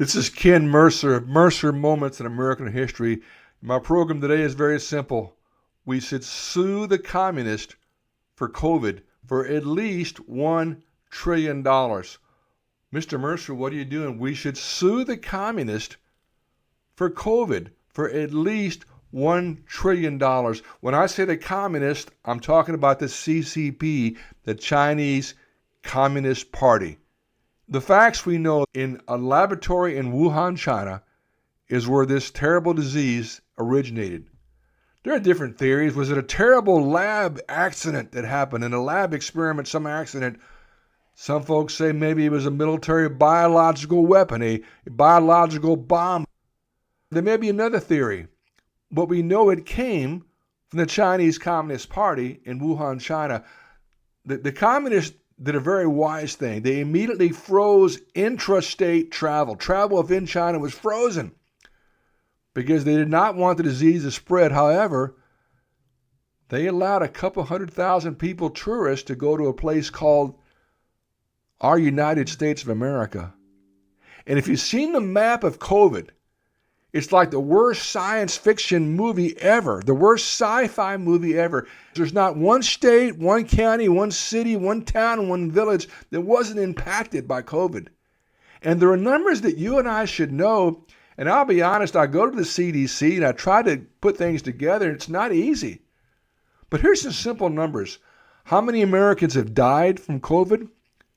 This is Ken Mercer of Mercer Moments in American History. My program today is very simple. We should sue the communists for COVID for at least $1 trillion. Mr. Mercer, what are you doing? We should sue the communists for COVID for at least $1 trillion. When I say the communists, I'm talking about the CCP, the Chinese Communist Party. The facts we know in a laboratory in Wuhan, China, is where this terrible disease originated. There are different theories. Was it a terrible lab accident that happened, in a lab experiment, some accident? Some folks say maybe it was a military biological weapon, a biological bomb. There may be another theory, but we know it came from the Chinese Communist Party in Wuhan, China. The communists did a very wise thing. They immediately froze intrastate travel. Travel within China was frozen because they did not want the disease to spread. However, they allowed a couple 100,000 people, tourists, to go to a place called our United States of America. And if you've seen the map of COVID, it's like the worst science fiction movie ever, the worst sci-fi movie ever. There's not one state, one county, one city, one town, one village that wasn't impacted by COVID. And there are numbers that you and I should know. And I'll be honest, I go to the CDC and I try to put things together, and it's not easy. But here's some simple numbers. How many Americans have died from COVID?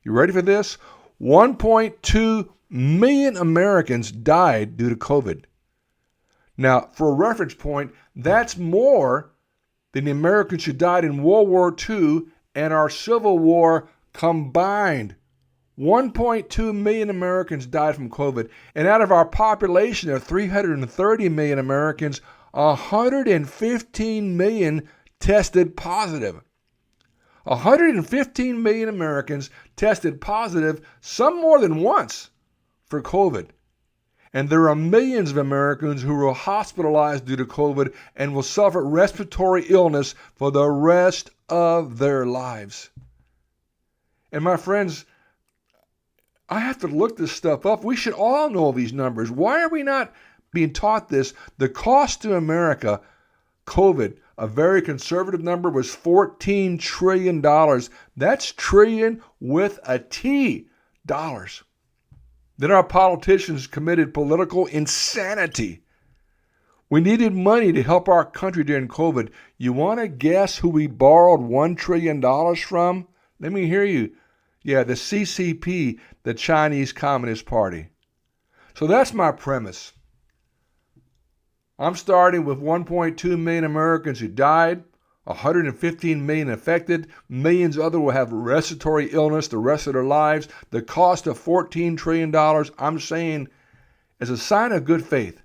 You ready for this? 1.2 million Americans died due to COVID. Now, for a reference point, that's more than the Americans who died in World War II and our Civil War combined. 1.2 million Americans died from COVID. And out of our population of 330 million Americans, 115 million tested positive. 115 million Americans tested positive, some more than once, for COVID. And there are millions of Americans who were hospitalized due to COVID and will suffer respiratory illness for the rest of their lives. And my friends, I have to look this stuff up. We should all know these numbers. Why are we not being taught this? The cost to America, COVID, a very conservative number, was $14 trillion. That's trillion with a T, dollars. Then our politicians committed political insanity. We needed money to help our country during COVID. You want to guess who we borrowed $1 trillion from? Let me hear you. Yeah, the CCP, the Chinese Communist Party. So that's my premise. I'm starting with 1.2 million Americans who died, 115 million affected, millions other will have respiratory illness the rest of their lives. The cost of $14 trillion, I'm saying, as a sign of good faith,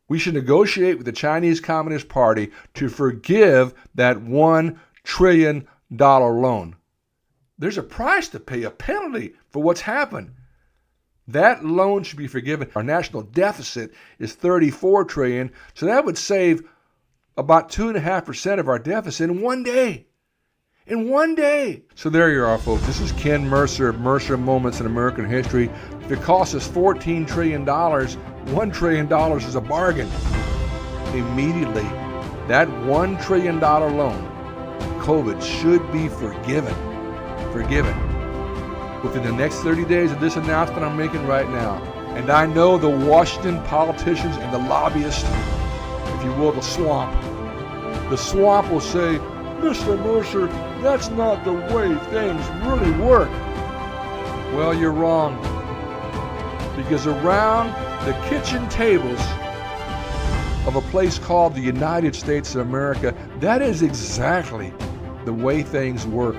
we should negotiate with the Chinese Communist Party to forgive that $1 trillion loan. There's a price to pay, a penalty for what's happened. That loan should be forgiven. Our national deficit is $34 trillion, so that would save about 2.5% of our deficit in one day. In one day. So there you are, folks. This is Ken Mercer of Mercer Moments in American History. If it costs us $14 trillion, $1 trillion is a bargain. Immediately, that $1 trillion loan, COVID, should be forgiven. Forgiven. Within the next 30 days of this announcement I'm making right now. And I know the Washington politicians and the lobbyists, if you will, the swamp will say, Mr. Mercer, that's not the way things really work. Well, you're wrong. Because around the kitchen tables of a place called the United States of America, that is exactly the way things work,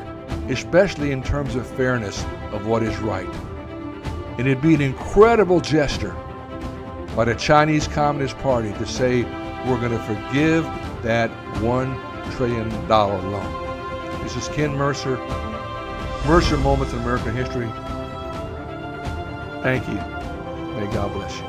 especially in terms of fairness of what is right. And it'd be an incredible gesture by the Chinese Communist Party to say, we're going to forgive that $1 trillion loan. This is Ken Mercer, Mercer Moments in American History. Thank you. May God bless you.